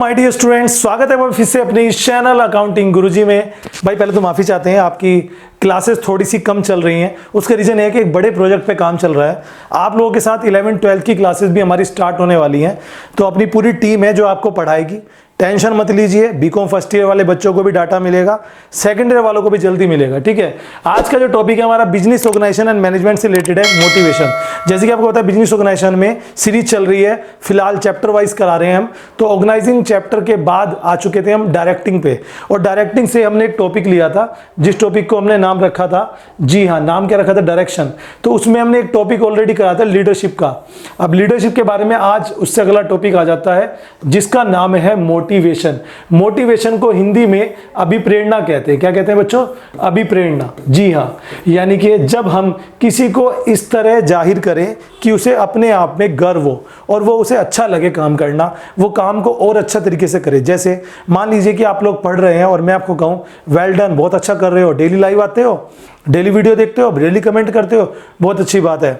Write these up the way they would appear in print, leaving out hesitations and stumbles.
My dear students, स्वागत है फिर से अपने इस चैनल अकाउंटिंग गुरुजी में। भाई पहले तो माफ़ी चाहते हैं, आपकी क्लासेस थोड़ी सी कम चल रही हैं। उसका रीज़न है कि एक बड़े प्रोजेक्ट पे काम चल रहा है। आप लोगों के साथ 11-12 की क्लासेस भी हमारी स्टार्ट होने वाली हैं, तो अपनी पूरी टीम है जो आपको पढ़ाएगी। टेंशन मत लीजिए, बीकॉम फर्स्ट ईयर वाले बच्चों को भी डाटा मिलेगा, सेकंड ईयर वालों को भी जल्दी मिलेगा। ठीक है, आज का जो टॉपिक है हमारा बिजनेस ऑर्गेनाइजेशन एंड मैनेजमेंट से रिलेटेड है, मोटिवेशन। जैसे कि आपको पता है बिजनेस ऑर्गेनाइजेशन में सीरीज चल रही है, फिलहाल चैप्टर वाइज करा रहे हैं हम। तो ऑर्गेनाइजिंग चैप्टर के बाद आ चुके थे हम डायरेक्टिंग पे, और डायरेक्टिंग से हमने एक टॉपिक लिया था, जिस टॉपिक को हमने नाम रखा था, जी हाँ, नाम क्या रखा था, डायरेक्शन। तो उसमें हमने एक टॉपिक ऑलरेडी करा था लीडरशिप का। अब लीडरशिप के बारे में आज उससे अगला टॉपिक आ जाता है, जिसका नाम है मोटिवेशन। मोटिवेशन को हिंदी में अभिप्रेरणा कहते हैं। क्या कहते हैं बच्चों? अभिप्रेरणा। जी हाँ, यानी कि जब हम किसी को इस तरह जाहिर करें कि उसे अपने आप में गर्व हो और वो उसे अच्छा लगे काम करना, वो काम को और अच्छा तरीके से करे। जैसे मान लीजिए कि आप लोग पढ़ रहे हैं और मैं आपको कहूँ वेल डन, बहुत अच्छा कर रहे हो, डेली लाइव आते हो, डेली वीडियो देखते हो, डेली कमेंट करते हो, बहुत अच्छी बात है।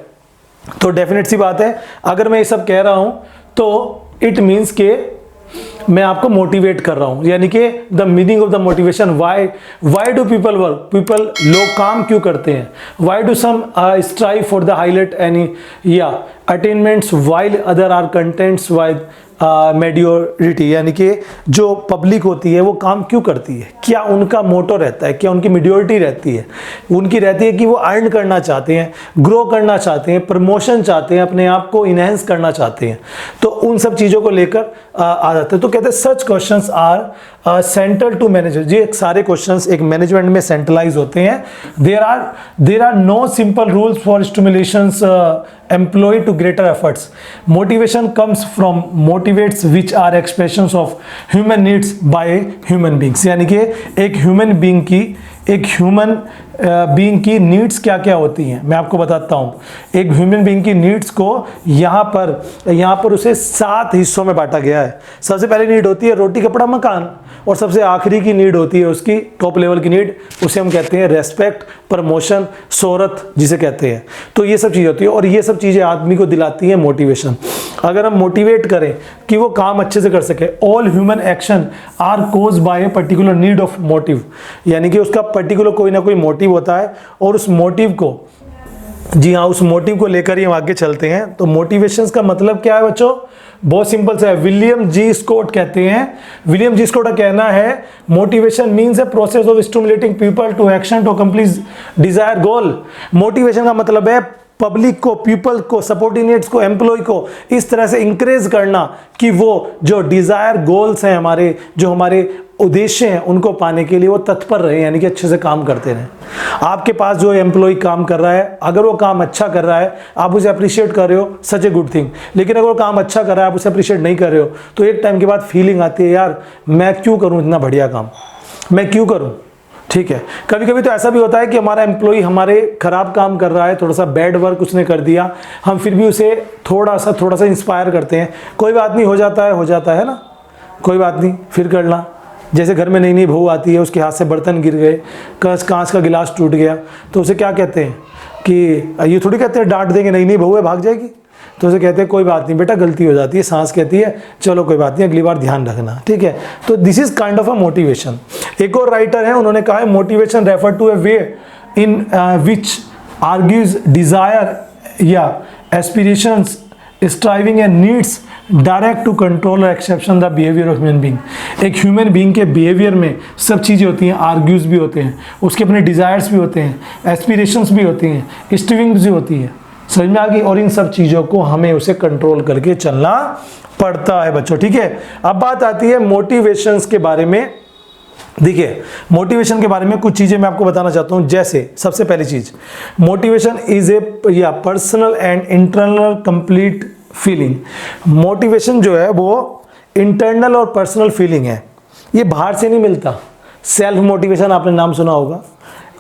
तो डेफिनेट सी बात है, अगर मैं ये सब कह रहा हूँ तो इट मीन्स के मैं आपको मोटिवेट कर रहा हूं। यानी कि the meaning of the motivation, why do people work, people लोग काम क्यों करते हैं, why do some strive for the highlight any या attainments while other are contents while mediocrity. यानी कि जो पब्लिक होती है वो काम क्यों करती है, क्या उनका मोटो रहता है, क्या उनकी मेडियोरिटी रहती है, उनकी रहती है कि वो अर्न करना चाहते हैं, ग्रो करना चाहते हैं, प्रमोशन चाहते हैं, अपने आप को इनहेंस करना चाहते हैं। तो उन सब चीज़ों को लेकर आ जाते हैं। तो कहते हैं such questions are central to manager. ये सारे क्वेश्चंस एक मैनेजमेंट में सेंट्रलाइज होते हैं। There are no simple rules for stimulations employee to greater efforts. Motivation comes from motivates which are expressions of human needs by human beings. यानी कि एक human being की नीड्स क्या क्या होती हैं, मैं आपको बताता हूँ। एक ह्यूमन बीइंग की नीड्स को यहाँ पर उसे 7 हिस्सों में बांटा गया है। सबसे पहली नीड होती है रोटी कपड़ा मकान, और सबसे आखिरी की नीड होती है उसकी टॉप लेवल की नीड, उसे हम कहते हैं रेस्पेक्ट, प्रमोशन, शोहरत जिसे कहते हैं। तो ये सब चीज़ होती है, और ये सब चीज़ें आदमी को दिलाती हैं मोटिवेशन। अगर हम मोटिवेट करें कि वो काम अच्छे से कर सके, all human action are caused by a particular need of motive. यानी कि उसका पर्टिकुलर कोई ना कोई मोटिव होता है, और उस मोटिव को, जी हाँ, उस मोटिव को लेकर ही हम आगे चलते हैं। तो मोटिवेशन का मतलब क्या है बच्चों? बहुत सिंपल सा है। विलियम जी स्कॉट कहते हैं, विलियम जी स्कॉट का कहना है motivation means a process of stimulating people to action to accomplish desire goal. Motivation का मतलब है पब्लिक को, पीपल को, सबऑर्डिनेट्स को, एम्प्लॉय को इस तरह से इंकरेज करना कि वो जो डिजायर गोल्स हैं हमारे, जो हमारे उद्देश्य हैं, उनको पाने के लिए वो तत्पर रहे, यानी कि अच्छे से काम करते रहें। आपके पास जो एम्प्लॉय काम कर रहा है, अगर वो काम अच्छा कर रहा है, आप उसे अप्रिशिएट कर रहे हो, सच ए गुड थिंग। लेकिन अगर वो काम अच्छा कर रहा है, आप उसे अप्रिशिएट नहीं कर रहे हो, तो एक टाइम के बाद फीलिंग आती है, यार मैं क्यों करूं इतना बढ़िया काम, मैं क्यों करूं। ठीक है, कभी कभी तो ऐसा भी होता है कि हमारा एम्प्लॉय हमारे खराब काम कर रहा है, थोड़ा सा बैड वर्क उसने कर दिया, हम फिर भी उसे थोड़ा सा इंस्पायर करते हैं, कोई बात नहीं, हो जाता है ना, कोई बात नहीं, फिर करना। जैसे घर में नई नई बहू आती है, उसके हाथ से बर्तन गिर गए, कांच का गिलास टूट गया, तो उसे क्या कहते हैं कि ये थोड़ी कहते हैं डांट देंगे, नई नई बहू है भाग जाएगी, तो उसे कहते हैं कोई बात नहीं बेटा, गलती हो जाती है। सांस कहती है चलो कोई बात नहीं, अगली बार ध्यान रखना। ठीक है, तो this is kind of a motivation. एक और राइटर है, उन्होंने कहा है motivation refer to a way in which argues desire या aspirations, striving and needs direct to control और exception the behaviour of human being. एक ह्यूमन बीइंग के बिहेवियर में सब चीज़ें होती हैं, आर्ग्यूज भी होते हैं, उसके अपने डिज़ायर्स भी होते हैं, एस्पिरेशंस भी होती हैं, स्ट्रीविंग्स भी होती है, समझ में आ गई। और इन सब चीज़ों को हमें उसे कंट्रोल करके चलना पड़ता है बच्चों। ठीक है, अब बात आती है मोटिवेशंस के बारे में। देखिए, मोटिवेशन के बारे में कुछ चीज़ें मैं आपको बताना चाहता हूँ। जैसे सबसे पहली चीज़, motivation is a personal and internal complete feeling. Motivation जो है वो इंटरनल और पर्सनल फीलिंग है, ये बाहर से नहीं मिलता। सेल्फ मोटिवेशन आपने नाम सुना होगा,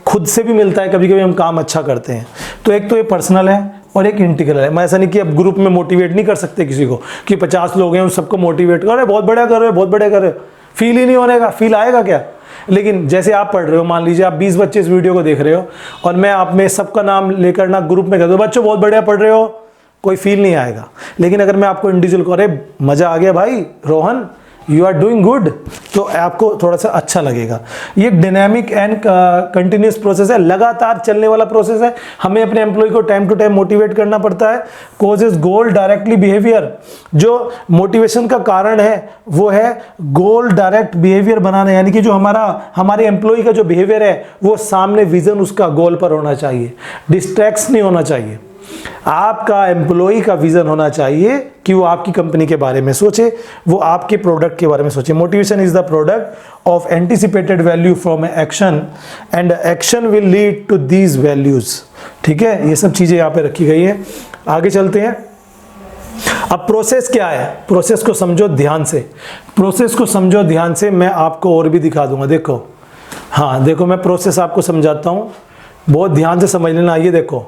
खुद से भी मिलता है, कभी कभी हम काम अच्छा करते हैं। तो एक तो ये पर्सनल है और एक इंटीग्रल है। मैं ऐसा नहीं कि अब ग्रुप में मोटिवेट नहीं कर सकते किसी को कि 50 लोग हैं उन सबको मोटिवेट कर रहे, बहुत बढ़िया कर रहे हो, बहुत बढ़िया कर रहे हो, फील ही नहीं होने का, फील आएगा क्या। लेकिन जैसे आप पढ़ रहे हो, मान लीजिए आप 20 बच्चे इस वीडियो को देख रहे हो, और मैं आप में सबका नाम लेकर ना ग्रुप में कह दूँ बच्चों बहुत बढ़िया पढ़ रहे हो, कोई फील नहीं आएगा। लेकिन अगर मैं आपको इंडिविजुअल को, अरे मजा आ गया भाई Rohan, you are doing good, तो आपको थोड़ा सा अच्छा लगेगा। ये एक डायनामिक एंड कंटिन्यूस प्रोसेस है, लगातार चलने वाला प्रोसेस है। हमें अपने एम्प्लॉय को टाइम टू टाइम मोटिवेट करना पड़ता है। कॉजेज गोल डायरेक्टली बिहेवियर, जो मोटिवेशन का कारण है वो है गोल डायरेक्ट बिहेवियर बनाना, यानी कि जो हमारे एम्प्लॉय का जो बिहेवियर है वो सामने विजन उसका गोल पर होना चाहिए, डिस्ट्रैक्ट नहीं होना चाहिए। आपका एम्प्लॉय का विजन होना चाहिए कि वो आपकी कंपनी के बारे में सोचे, वो आपके प्रोडक्ट के बारे में सोचे। Motivation is the product of anticipated value from action and action will lead to these values. ठीक है, ये सब चीजें यहाँ पे रखी गई है। आगे चलते हैं। अब प्रोसेस क्या है, प्रोसेस को समझो ध्यान से, प्रोसेस को समझो ध्यान से। मैं आपको और भी दिखा दूंगा, देखो, हाँ देखो मैं प्रोसेस आपको समझाता हूँ, बहुत ध्यान से समझ लेना। ये देखो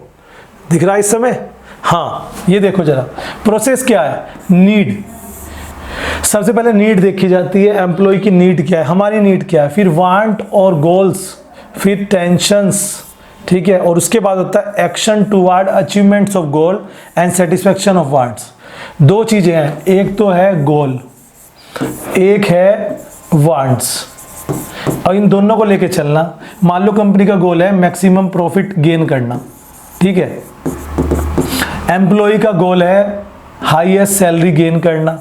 दिख रहा है इस समय, हाँ ये देखो जरा, प्रोसेस क्या है, नीड। सबसे पहले नीड देखी जाती है, एम्प्लॉय की नीड क्या है, हमारी नीड क्या है, फिर वांट और गोल्स, फिर टेंशंस, ठीक है, और उसके बाद होता है action toward achievements of goal and satisfaction of wants. दो चीजें हैं, एक तो है गोल, एक है वांट्स, और इन दोनों को लेके चलना। मान लो कंपनी का गोल है मैक्सिमम प्रॉफिट गेन करना, ठीक है, एम्प्लॉय का गोल है हाईएस्ट सैलरी गेन करना,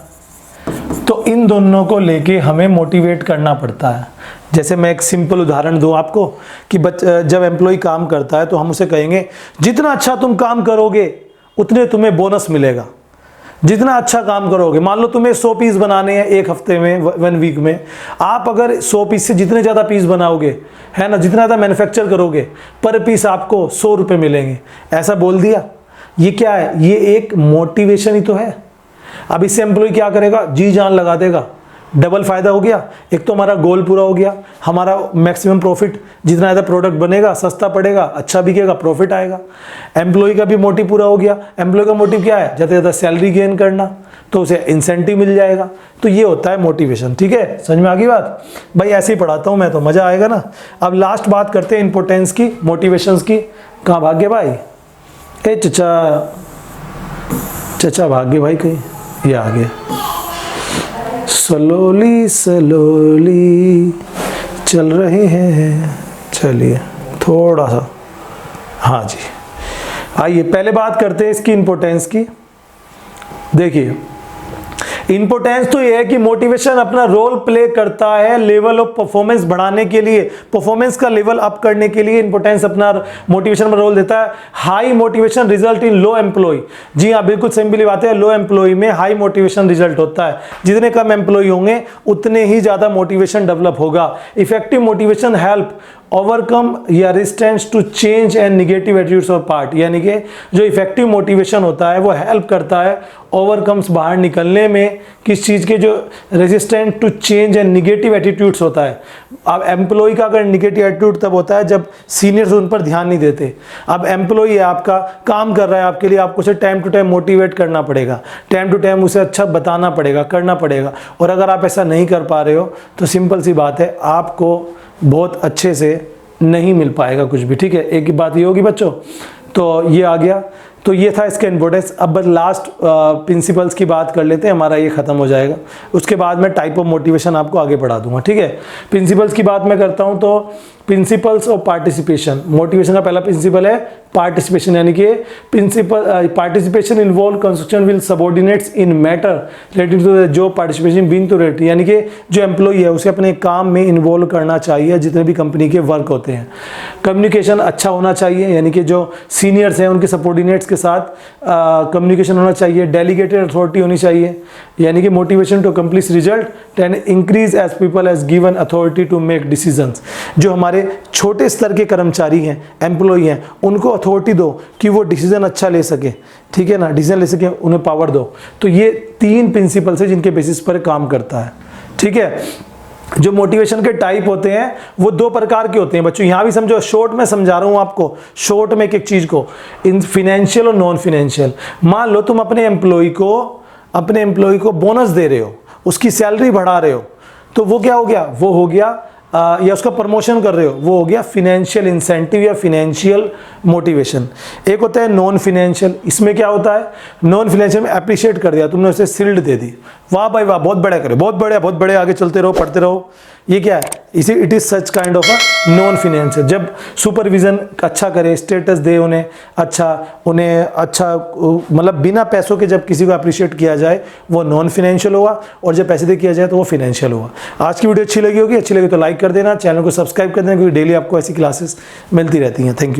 तो इन दोनों को लेके हमें मोटिवेट करना पड़ता है। जैसे मैं एक सिंपल उदाहरण दूं आपको कि जब एम्प्लॉय काम करता है तो हम उसे कहेंगे जितना अच्छा तुम काम करोगे उतने तुम्हें बोनस मिलेगा, जितना अच्छा काम करोगे। मान लो तुम्हें 100 पीस बनाने हैं एक हफ्ते में, 1 वीक में, आप अगर 100 पीस से जितने ज़्यादा पीस बनाओगे, है ना, जितना ज़्यादा मैन्युफैक्चर करोगे, पर पीस आपको 100 रुपये मिलेंगे। ऐसा बोल दिया, ये क्या है, ये एक मोटिवेशन ही तो है। अब इससे एम्प्लॉय क्या करेगा, जी जान लगा देगा, डबल फायदा हो गया। एक तो हमारा गोल पूरा हो गया, हमारा मैक्सिमम प्रॉफिट, जितना ज़्यादा प्रोडक्ट बनेगा सस्ता पड़ेगा, अच्छा बिकेगा, प्रॉफिट आएगा। एम्प्लॉय का भी मोटिव पूरा हो गया। एम्प्लॉय का मोटिव क्या है, ज़्यादा से ज़्यादा सैलरी गेन करना, तो उसे इंसेंटिव मिल जाएगा। तो ये होता है मोटिवेशन। ठीक है, समझ में आ गई बात भाई? ऐसे ही पढ़ाता हूँ मैं तो, मज़ा आएगा ना। अब लास्ट बात करते हैं इंपोर्टेंस की, मोटिवेशंस की। कहाँ भाग्य भाई, ए चचा भाग्य भाई कहीं, ये आ गया। स्लोली स्लोली चल रहे हैं, चलिए थोड़ा सा, हाँ जी। आइए पहले बात करते हैं इसकी इंपोर्टेंस की। देखिए इंपोर्टेंस तो ये है कि मोटिवेशन अपना रोल प्ले करता है लेवल ऑफ परफॉर्मेंस बढ़ाने के लिए, परफॉर्मेंस का लेवल अप करने के लिए इंपोर्टेंस अपना मोटिवेशन में रोल देता है। High motivation result in low employ, जी हाँ बिल्कुल सिंपली बात है, लो एम्प्लॉय में हाई मोटिवेशन रिजल्ट होता है। जितने कम एम्प्लॉय होंगे उतने ही ज्यादा मोटिवेशन डेवलप होगा। इफेक्टिव मोटिवेशन हेल्प ओवरकम या resistance to change and negative attitudes of part, यानी कि जो इफेक्टिव मोटिवेशन होता है वो हेल्प करता है ओवरकम्स बाहर निकलने में, किस चीज़ के, जो resistant to change and negative attitudes होता है। अब एम्प्लॉय का अगर निगेटिव एटीट्यूड तब होता है जब सीनियर्स उन पर ध्यान नहीं देते। अब एम्प्लॉय है आपका, काम कर रहा है आपके लिए, आपको उसे टाइम टू टाइम मोटिवेट करना पड़ेगा, टाइम टू टाइम उसे अच्छा बताना पड़ेगा, करना पड़ेगा। और अगर आप ऐसा नहीं कर पा रहे हो तो सिंपल सी बात है, आपको बहुत अच्छे से नहीं मिल पाएगा कुछ भी। ठीक है, एक ही बात ये होगी बच्चों। तो ये आ गया, तो ये था इसका इंपोर्टेंस। अब बस लास्ट प्रिंसिपल्स की बात कर लेते हैं, हमारा ये खत्म हो जाएगा। उसके बाद मैं टाइप ऑफ मोटिवेशन आपको आगे पढ़ा दूंगा। ठीक है, प्रिंसिपल्स की बात मैं करता हूं तो प्रिंसिपल्स ऑफ पार्टिसिपेशन, मोटिवेशन का पहला प्रिंसिपल है पार्टिसिपेशन, यानी कि principle participation involve construction will subordinates in matter related to the job participation being to rate, यानी कि जो एम्प्लॉय है उसे अपने काम में इन्वॉल्व करना चाहिए जितने भी कंपनी के वर्क होते हैं। कम्युनिकेशन अच्छा होना चाहिए, यानी कि जो सीनियर्स हैं उनके सबऑर्डिनेट्स के साथ कम्युनिकेशन होना चाहिए। डेलीगेटेड अथॉरिटी होनी चाहिए, यानी कि motivation to accomplish result and increase as people as given authority to make decisions. जो हमारे छोटे स्तर के कर्मचारी हैं, एम्प्लॉय हैं, उनको अथॉरिटी दो कि वो डिसीजन अच्छा ले सके, ठीक है ना, डिसीजन ले सके, उन्हें पावर दो। तो ये 3 प्रिंसिपल्स है जिनके बेसिस पर काम करता है। ठीक है, जो मोटिवेशन के टाइप होते हैं वो 2 प्रकार के होते हैं बच्चों। यहां भी समझो, शॉर्ट में समझा रहा हूं आपको, शॉर्ट में एक चीज को, इन फिनेंशियल और नॉन फिनेंशियल। मान लो तुम अपने एम्प्लॉय को बोनस दे रहे हो, उसकी सैलरी बढ़ा रहे हो, तो वो क्या हो गया, वो हो गया या उसका प्रमोशन कर रहे हो, वो हो गया फिनेंशियल इंसेंटिव या फिनेंशियल मोटिवेशन। एक होता है नॉन फिनेंशियल, इसमें क्या होता है, नॉन फिनेंशियल में अप्रिशिएट कर दिया, तुमने उसे सील्ड दे दी, वाह भाई वाह बहुत बढ़िया करे, बहुत बढ़िया बहुत बढ़िया, आगे चलते रहो पढ़ते रहो, ये क्या है, इसे it is such kind of a non financial. जब सुपरविजन अच्छा करे, स्टेटस दे उन्हें अच्छा मतलब बिना पैसों के जब किसी को अप्रिशिएट किया जाए वो नॉन फिनेंशियल होगा, और जब पैसे दे किया जाए तो वो फिनेंशियल होगा। आज की वीडियो अच्छी लगी होगी, अच्छी लगी तो लाइक कर देना, चैनल को सब्सक्राइब कर देना, क्योंकि डेली आपको ऐसी क्लासेस मिलती रहती हैं। Thank you.